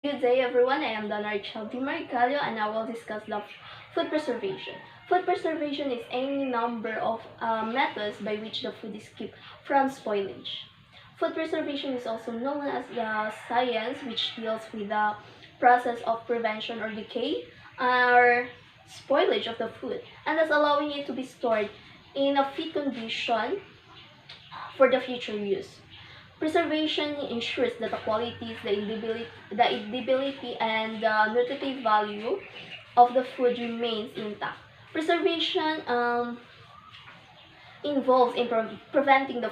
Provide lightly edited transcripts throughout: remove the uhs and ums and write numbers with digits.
Good day everyone, I am Donna Chalti Maricalio and I will discuss the food preservation. Food preservation is any number of methods by which the food is kept from spoilage. Food preservation is also known as the science which deals with the process of prevention or decay or spoilage of the food, and thus allowing it to be stored in a fit condition for the future use. Preservation ensures that the qualities, the edibility, and the nutritive value of the food remains intact. Preservation involves in preventing the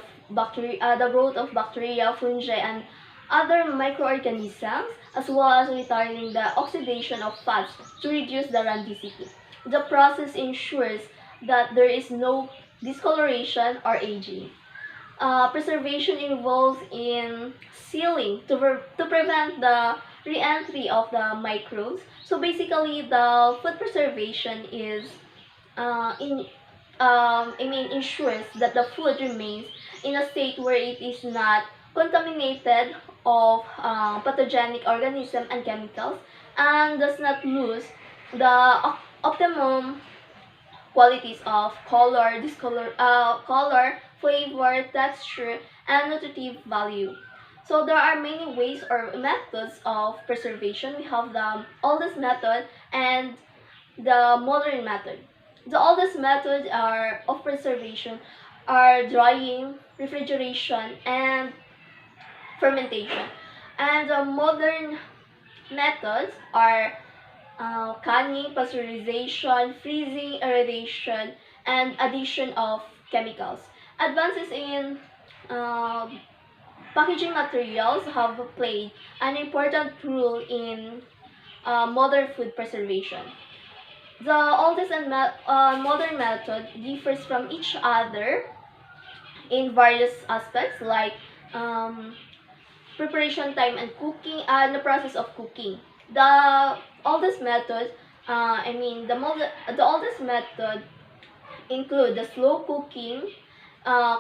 growth of bacteria, fungi, and other microorganisms, as well as retarding the oxidation of fats to reduce the rancidity. The process ensures that there is no discoloration or aging. Preservation involves in sealing to prevent the re-entry of the microbes. So basically, the food preservation is in ensures that the food remains in a state where it is not contaminated of pathogenic organisms and chemicals, and does not lose the optimum qualities of color, flavor, texture, and nutritive value. So there are many ways or methods of preservation. We have the oldest method and the modern method. The oldest methods are of preservation are drying, refrigeration, and fermentation. And the modern methods are canning, pasteurization, freezing, aeration, and addition of chemicals. Advances in uh, packaging materials have played an important role in modern food preservation. The oldest and modern method differs from each other in various aspects like um, preparation time and cooking and the process of cooking. The oldest method, the oldest method include the slow cooking,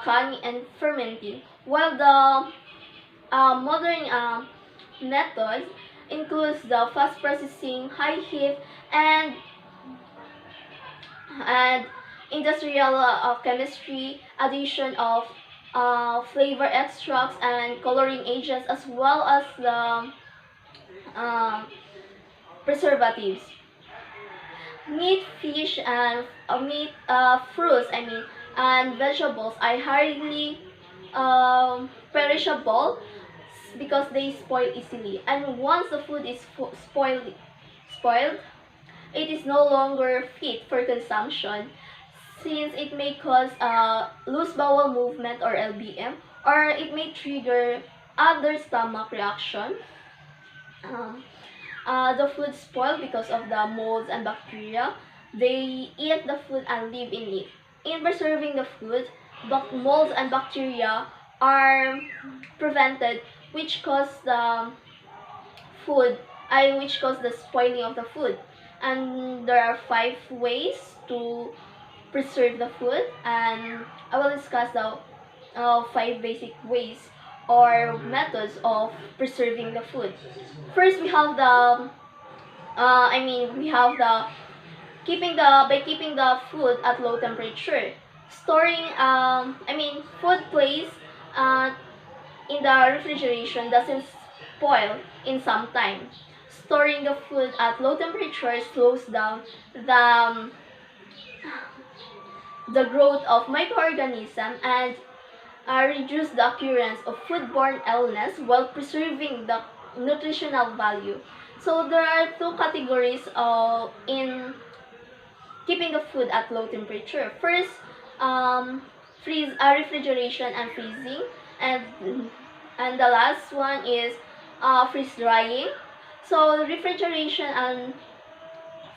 canning and fermenting, while the modern methods includes the fast processing, high heat, and and industrial chemistry, addition of flavor extracts and coloring agents, as well as the uh, preservatives. Meat, fish, and fruits, and vegetables are highly perishable because they spoil easily. And once the food is spoiled, it is no longer fit for consumption since it may cause loose bowel movement or LBM, or it may trigger other stomach reaction. Um, the food spoil because of the molds and bacteria. They eat the food and live in it. In preserving the food, molds and bacteria are prevented, which cause the food, which cause the spoiling of the food. And there are 5 ways to preserve the food, and I will discuss the 5 basic ways or methods of preserving the food. First, we have we have the keeping the food at low temperature. Storing, food placed uh, in the refrigeration doesn't spoil in some time. Storing the food at low temperature slows down the growth of microorganisms and reduce the occurrence of foodborne illness while preserving the nutritional value. So there are 2 categories in keeping the food at low temperature. First, refrigeration and freezing, and the last one is freeze drying. So refrigeration and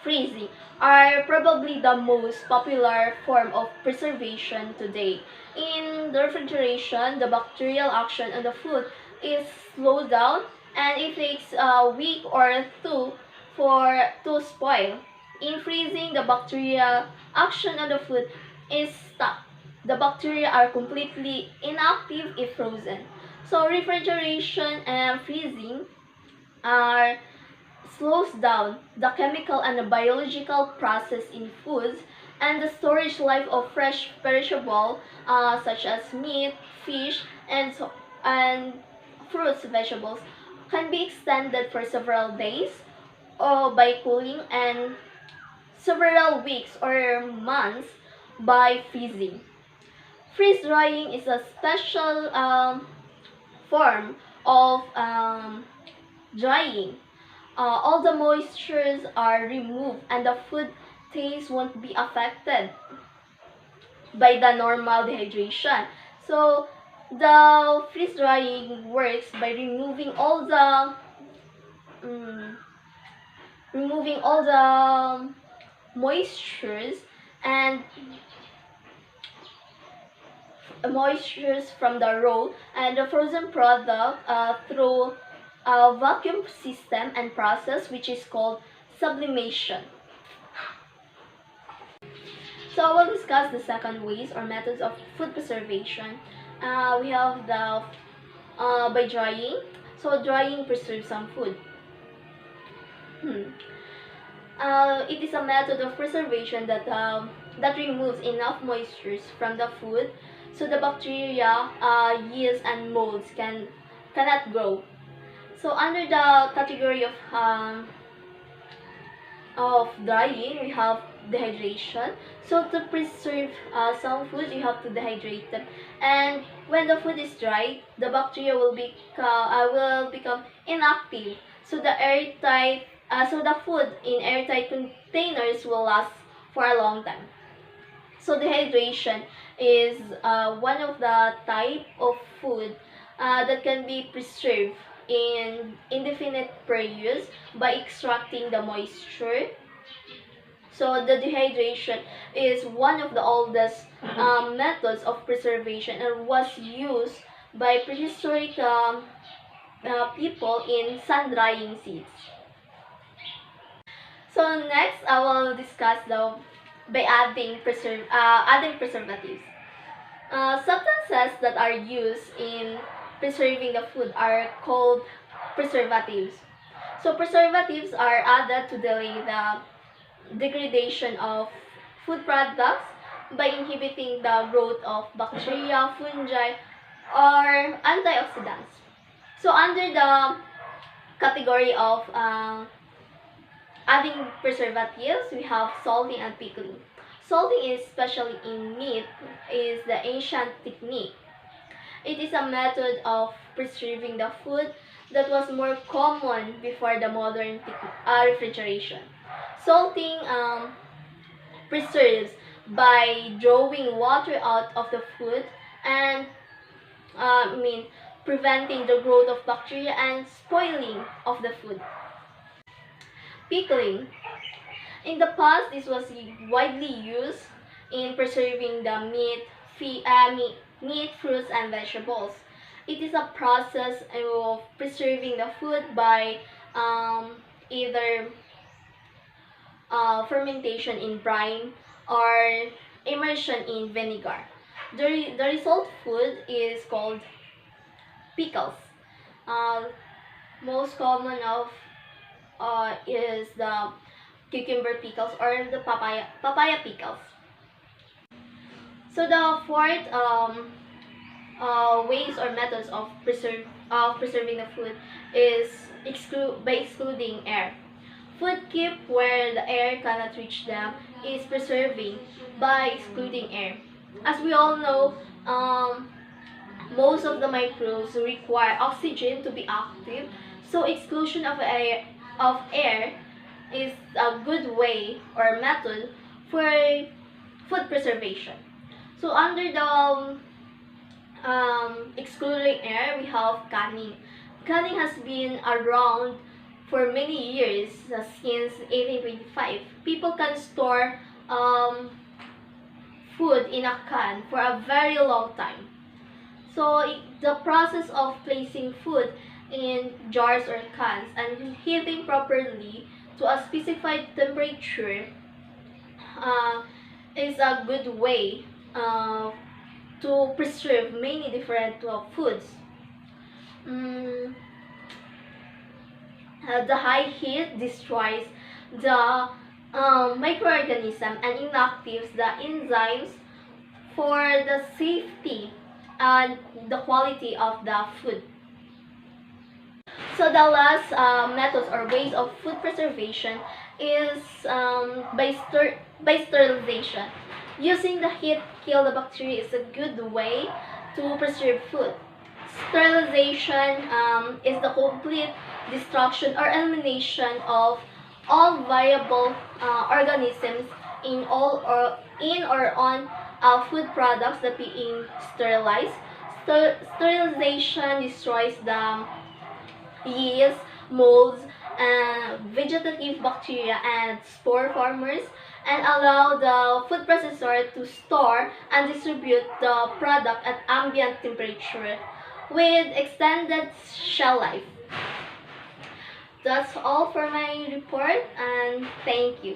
freezing are probably the most popular form of preservation today. In the refrigeration, the bacterial action on the food is slowed down, and it takes a week or two to spoil. In freezing, the bacterial action on the food is stopped. The bacteria are completely inactive if frozen. So refrigeration and freezing are slows down the chemical and biological process in foods, and the storage life of fresh perishable such as meat, fish, and fruits, vegetables can be extended for several days or by cooling, and several weeks or months by freezing. Freeze drying is a special form of drying. All the moistures are removed and the food taste won't be affected by the normal dehydration. So the freeze drying works by mm, removing all the moistures and moistures from the raw and the frozen product through a vacuum system and process which is called sublimation. So I will discuss the second ways or methods of food preservation. We have the by drying. So drying preserves some food. It is a method of preservation that removes enough moistures from the food so the bacteria, yeast, and molds cannot grow. So under the category of drying, we have dehydration. So to preserve some foods, you have to dehydrate them. And when the food is dry, the bacteria will become inactive. So the food in airtight containers will last for a long time. So dehydration is one of the type of food that can be preserved in indefinite periods by extracting the moisture. So the dehydration is one of the oldest methods of preservation and was used by prehistoric people in sun drying seeds. So next, I will discuss by adding preservatives. Substances that are used in preserving the food are called preservatives. So preservatives are added to delay the degradation of food products by inhibiting the growth of bacteria, fungi, or antioxidants. So under the category of adding preservatives, we have salting and pickling. Salting, especially in meat, is the ancient technique. It is a method of preserving the food that was more common before the modern refrigeration. Salting preserves by drawing water out of the food and preventing the growth of bacteria and spoiling of the food. Pickling. In the past, this was widely used in preserving the meat, fruits, and vegetables. It is a process of preserving the food by either fermentation in brine or immersion in vinegar. The result food is called pickles. Most common of is the cucumber pickles or the papaya pickles. So the fourth ways or methods of preserving the food is by excluding air. Food kept where the air cannot reach them is preserving by excluding air. As we all know, most of the microbes require oxygen to be active, so exclusion of air is a good way or method for food preservation. So under the excluding air, we have canning. Canning has been around for many years, since 1825. People can store food in a can for a very long time. So the process of placing food in jars or cans and heating properly to a specified temperature uh, is a good way to preserve many different foods. Mm, The high heat destroys the microorganism and inactivates the enzymes for the safety and the quality of the food. So the last methods or ways of food preservation is by sterilization. Using the heat kill the bacteria is a good way to preserve food. Sterilization is the complete destruction or elimination of all viable organisms in or on food products that being sterilized. Sterilization destroys the yeast, molds, vegetative bacteria, and spore formers, and allow the food processor to store and distribute the product at ambient temperature with extended shelf life. That's all for my report, and thank you.